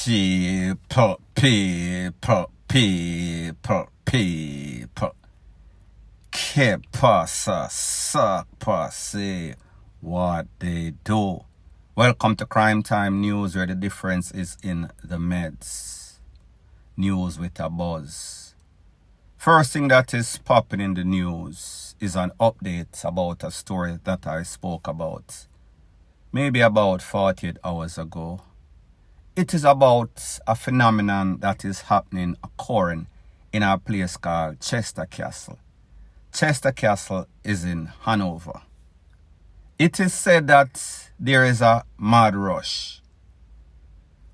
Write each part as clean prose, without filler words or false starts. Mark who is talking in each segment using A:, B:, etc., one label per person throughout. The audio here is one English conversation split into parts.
A: People. Que pasa, suck pussy, what they do. Welcome to Crime Time News, where the difference is in the meds. News with a buzz. First thing that is popping in the news is an update about a story that I spoke about maybe about 48 hours ago. It is about a phenomenon that is occurring in a place called Chester Castle. Chester Castle is in Hanover. It is said that there is a mad rush.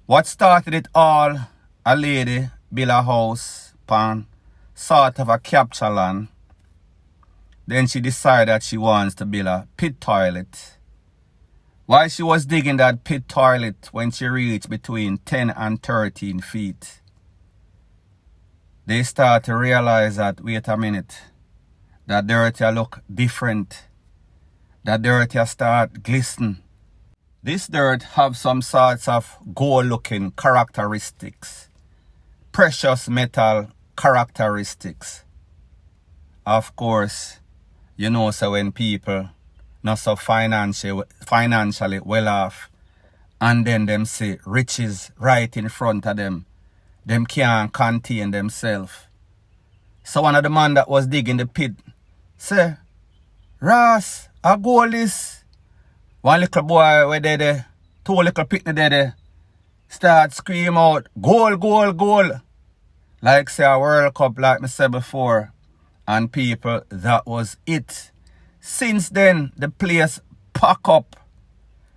A: What started it all, a lady built a house upon sort of a capture land. Then she decided that she wants to build a pit toilet. While she was digging that pit toilet, when she reached between 10 and 13 feet, they start to realize that, wait a minute, that dirt look different. That dirt start glisten. This dirt have some sorts of gold-looking characteristics, precious metal characteristics. Of course, you know, so when people not so financially well off, and then them see riches right in front of them can't contain themselves. So one of the man that was digging the pit say, Ross, a gold is. One little boy where there, two little pitney there, start scream out, gold, gold, gold. Like say a World Cup, like me said before. And people, that was it. Since then, the place pack up.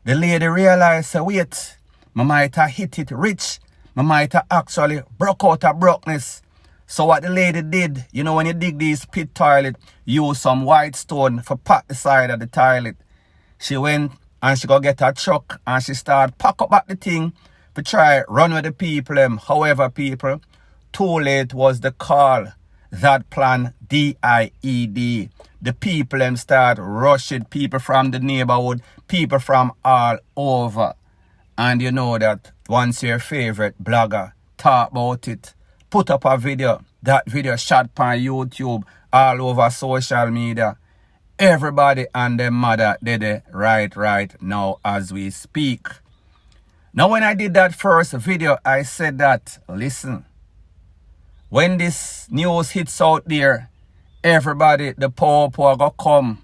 A: The lady realized, say, wait, I might have hit it rich. I might have actually broke out of brokenness. So what the lady did, you know, when you dig these pit toilet, use some white stone for pack the side of the toilet. She went and she go get her truck and she start pack up back the thing to try run with the people. However, people, too late was the call. That plan DIED. The people start rushing, people from the neighborhood, people from all over. And you know that once your favorite blogger talk about it, put up a video, that video shot on YouTube, all over social media. Everybody and their mother did it right now as we speak. Now when I did that first video, I said that, listen, when this news hits out there, everybody, the poor go come,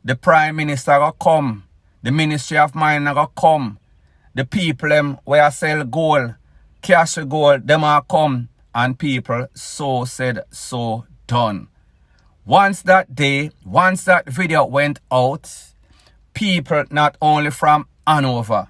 A: the Prime Minister go come, the Ministry of Mine go come, the people where sell gold, cash gold, them are come, and people so said, so done. Once that video went out, people not only from Hanover,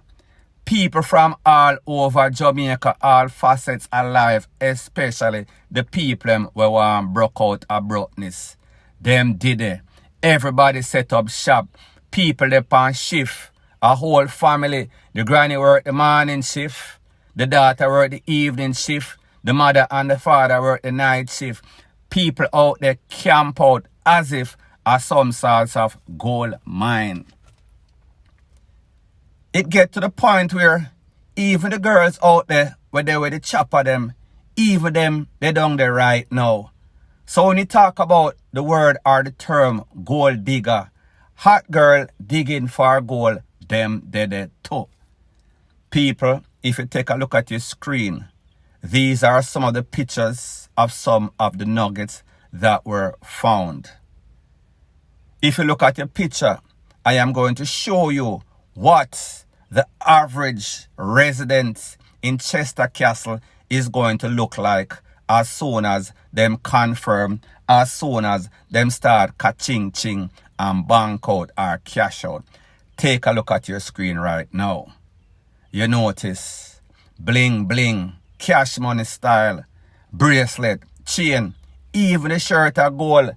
A: people from all over Jamaica, all facets alive, especially the people who want broke out of brokenness. Them did it. Everybody set up shop. People they on shift. A whole family. The granny work the morning shift. The daughter work the evening shift. The mother and the father work the night shift. People out there camp out as if are some sorts of gold mine. It get to the point where even the girls out there, where they were the chopper them, even them, they down there right now. So when you talk about the word or the term gold digger, hot girl digging for gold, them did it too. People, if you take a look at your screen, these are some of the pictures of some of the nuggets that were found. If you look at your picture, I am going to show you what the average resident in Chester Castle is going to look like as soon as them confirm, as soon as them start ka-ching-ching and bank out or cash out. Take a look at your screen right now. You notice bling bling, cash money style, bracelet, chain, even the shirt of gold.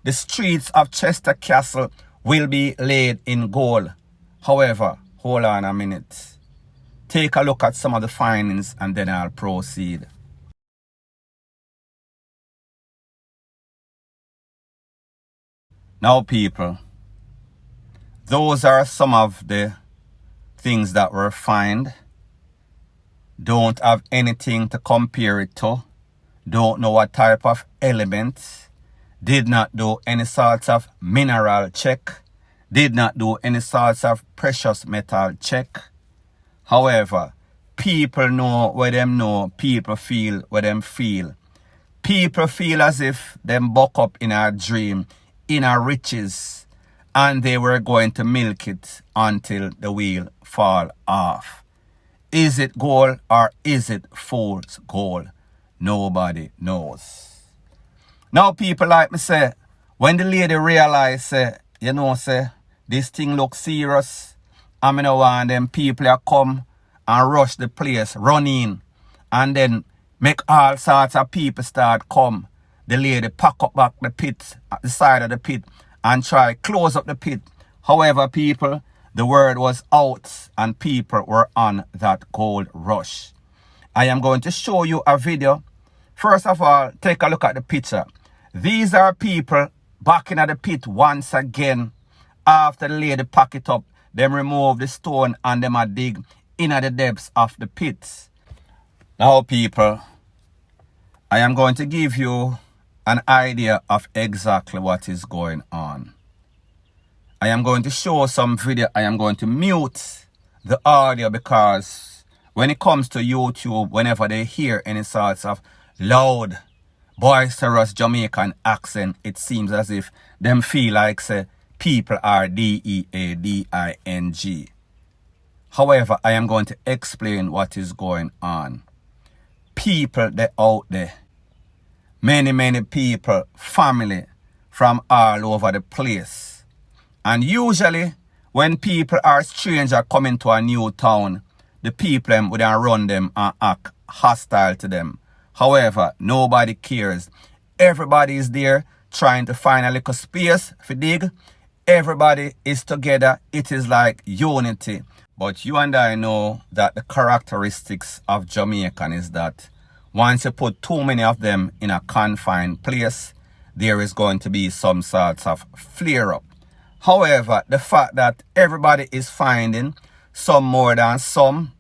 A: The streets of Chester Castle will be laid in gold. However, hold on a minute. Take a look at some of the findings and then I'll proceed. Now people, those are some of the things that were found. don't have anything to compare it to, don't know what type of element, did not do any sorts of mineral check, did not do any sorts of precious metal check. However, people know what them know, people feel what them feel. People feel as if them buck up in a dream, in a riches, and they were going to milk it until the wheel fall off. Is it gold or is it fool's gold? Nobody knows. Now people like me say, when the lady realize, say, you know, say, this thing looks serious, and I don't want them people to come and rush the place, run in, and then make all sorts of people start come. The lady pack up back the pit, at the side of the pit, and try close up the pit. However, people, the word was out and people were on that gold rush. I am going to show you a video. First of all, take a look at the picture. These are people back in the pit once again. After the lady pack it up, them remove the stone and them a dig in the depths of the pit. Now people, I am going to give you an idea of exactly what is going on. I am going to show some video. I am going to mute the audio because when it comes to YouTube, whenever they hear any sorts of loud, boisterous Jamaican accent, it seems as if them feel like say people are D-E-A-D-I-N-G. However, I am going to explain what is going on. People they out there, many people, family from all over the place. And usually, when people are stranger coming to a new town, the people would run them and act hostile to them. However, nobody cares. Everybody is there trying to find a little space for dig. Everybody is together. It is like unity. But you and I know that the characteristics of Jamaican is that once you put too many of them in a confined place, there is going to be some sorts of flare-up. However, the fact that everybody is finding some more than some,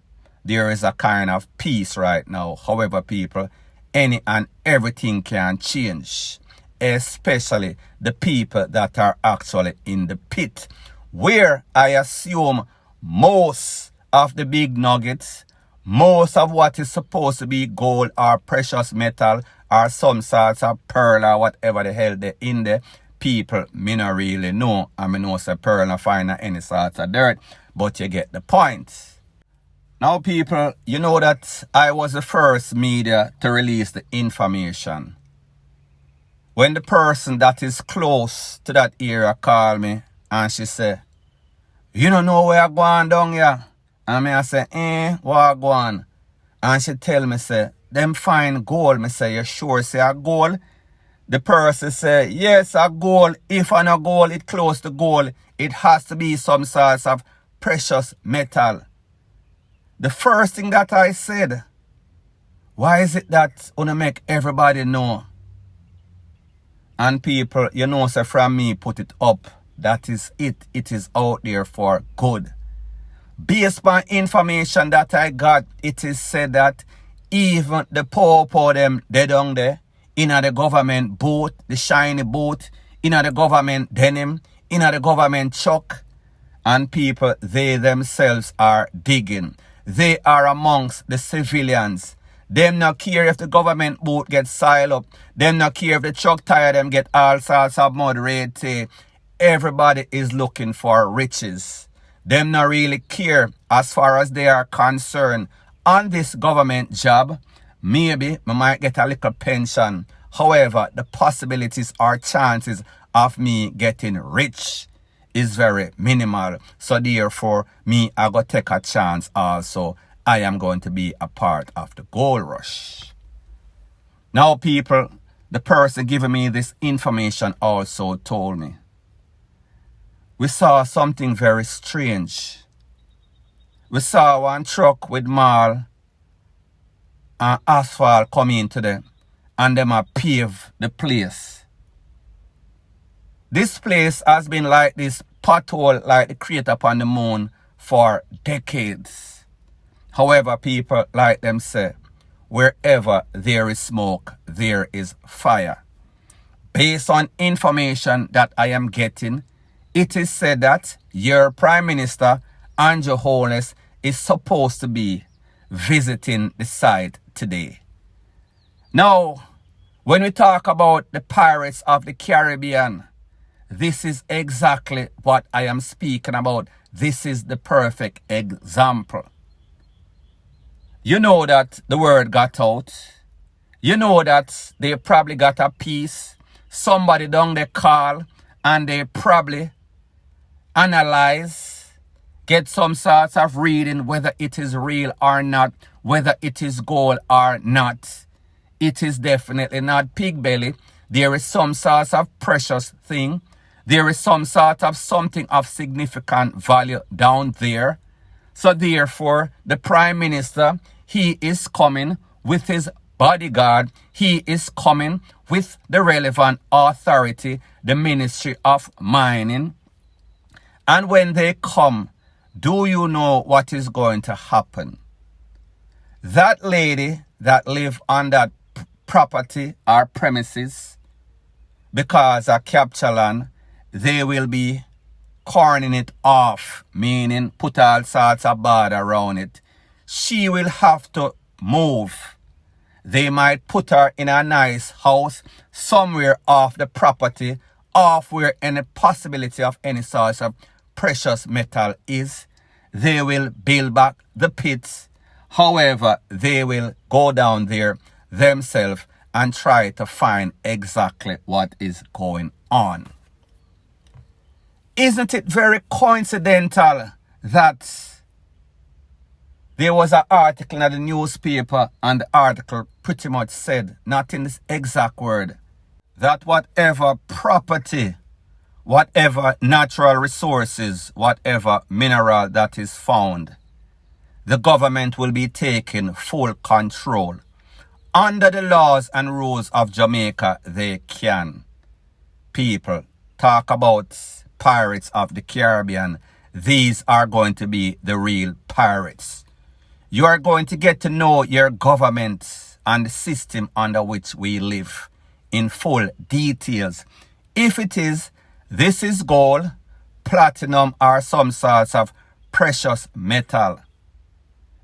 A: there is a kind of peace right now. However, people, any and everything can change, especially the people that are actually in the pit, where I assume most of the big nuggets, most of what is supposed to be gold or precious metal or some sorts of pearl or whatever the hell they in there, people me not really know. I mean, know say pearl not find any sorts of dirt, but you get the point. Now people, you know that I was the first media to release the information. When the person that is close to that area called me and she said, you don't know where I'm going down here? And I say, where I going? And she tell me, say, them find gold. Me say, you sure say a gold? The person say, yes, a gold. If I know gold, it close to gold. It has to be some sorts of precious metal. The first thing that I said, why is it that wanna make everybody know? And people, you know, say from me put it up. That is it. It is out there for good. Based on information that I got, it is said that even the poor them, they down there, in the government boat, the shiny boat, in the government denim, in the government truck, and people, they themselves are digging. They are amongst the civilians. Them not care if the government boat gets siled up. Them not care if the truck tire them get all sorts of mud red tape. Everybody is looking for riches. Them not really care as far as they are concerned. On this government job, maybe I might get a little pension. However, the possibilities or chances of me getting rich is very minimal. So therefore, me, I go take a chance also. I am going to be a part of the gold rush. Now people, the person giving me this information also told me, we saw something very strange. We saw one truck with marl and asphalt come into them and them a pave the place. This place has been like this pothole like the crater upon the moon for decades. However, people like them say, wherever there is smoke, there is fire. Based on information that I am getting, it is said that your Prime Minister, Andrew Holness, is supposed to be visiting the site today. Now, when we talk about the pirates of the Caribbean, this is exactly what I am speaking about. This is the perfect example. You know that the word got out. You know that they probably got a piece. Somebody down there call and they probably analyze, get some sorts of reading whether it is real or not, whether it is gold or not. It is definitely not pig belly. There is some sort of precious thing. There is some sort of something of significant value down there. So therefore, the Prime Minister, he is coming with his bodyguard. He is coming with the relevant authority, the Ministry of Mining. And when they come, do you know what is going to happen? That lady that live on that property or premises, because of capture land, they will be corning it off, meaning put all sorts of border around it. She will have to move. They might put her in a nice house somewhere off the property, off where any possibility of any sort of precious metal is. They will build back the pits. However, they will go down there themselves and try to find exactly what is going on. Isn't it very coincidental that there was an article in the newspaper and the article pretty much said, not in this exact word, that whatever property, whatever natural resources, whatever mineral that is found, the government will be taking full control. Under the laws and rules of Jamaica, they can. People talk about pirates of the Caribbean. These are going to be the real pirates. You are going to get to know your government and the system under which we live in full details. If it is, this is gold, platinum, or some sorts of precious metal,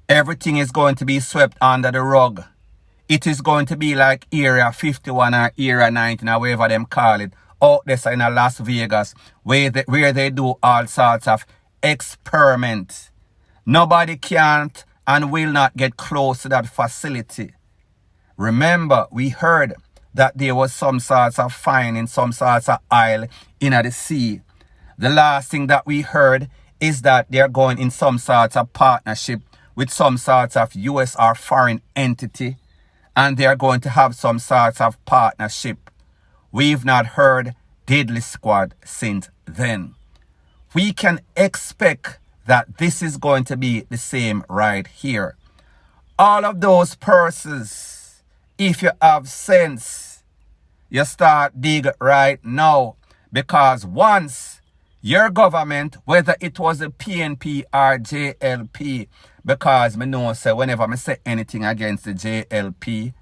A: everything is going to be swept under the rug. It is going to be like Area 51 or Area 19 or whatever them call it, out there in Las Vegas, where they do all sorts of experiments. Nobody can't and will not get close to that facility. Remember, we heard that there was some sorts of finding, some sorts of oil in the sea. The last thing that we heard is that they're going in some sorts of partnership with some sorts of US or foreign entity, and they're going to have some sorts of partnership. We've not heard Deadly Squad since then. We can expect that this is going to be the same right here. All of those persons, if you have sense, you start dig right now, because once your government, whether it was a PNP or JLP, because me know say whenever me say anything against the JLP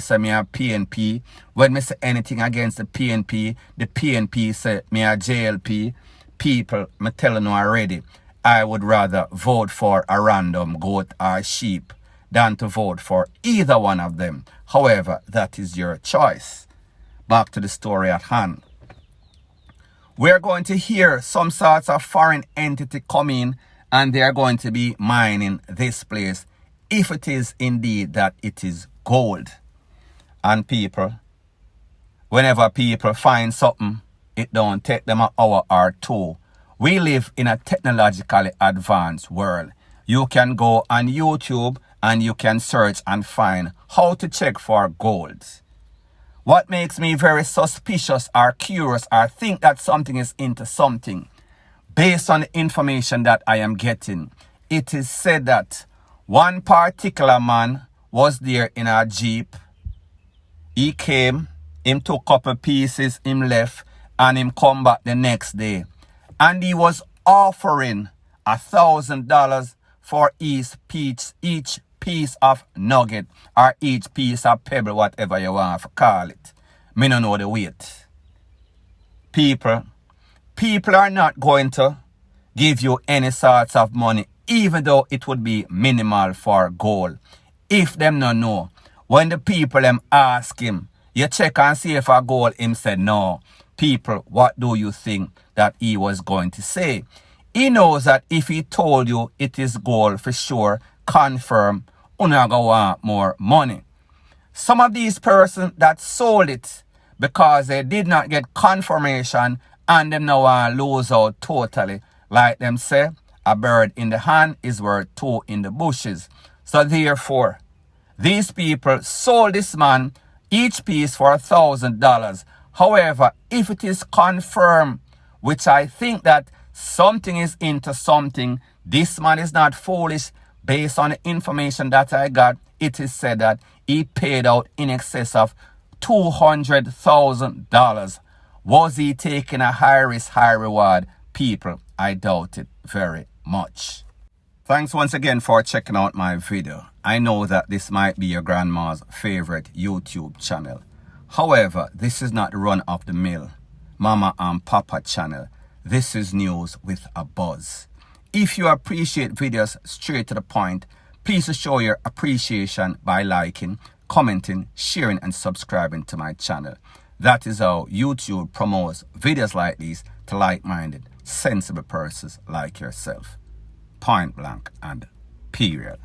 A: say me a PNP. When me say anything against the PNP say me a JLP. People, me telling you already, I would rather vote for a random goat or sheep than to vote for either one of them. However, that is your choice. Back to the story at hand. We're going to hear some sorts of foreign entity come in and they're going to be mining this place, if it is indeed that it is gold. And people, whenever people find something, it don't take them an hour or two. We live in a technologically advanced world. You can go on YouTube and you can search and find how to check for gold. What makes me very suspicious or curious or think that something is into something, based on the information that I am getting, it is said that one particular man was there in a jeep. He came, him took a couple pieces, him left, and him come back the next day. And he was offering $1,000 for each piece of nugget or each piece of pebble, whatever you want to call it. Me no know the weight. People are not going to give you any sorts of money, even though it would be minimal for gold. If them no know, when the people them ask him, you check and see if a gold, him said no. People, what do you think that he was going to say? He knows that if he told you it is gold for sure, confirm, you're not going to want more money. Some of these persons that sold it because they did not get confirmation and them now want to lose out totally. Like them say, a bird in the hand is worth two in the bushes. So therefore, these people sold this man each piece for $1,000. However, if it is confirmed, which I think that something is into something, this man is not foolish. Based on the information that I got, it is said that he paid out in excess of $200,000. Was he taking a high risk, high reward? People, I doubt it very much. Thanks once again for checking out my video. I know that this might be your grandma's favorite YouTube channel. However, this is not run of the mill Mama and Papa channel. This is news with a buzz. If you appreciate videos straight to the point, please show your appreciation by liking, commenting, sharing and subscribing to my channel. That is how YouTube promotes videos like these to like-minded, sensible persons like yourself. Point blank and period.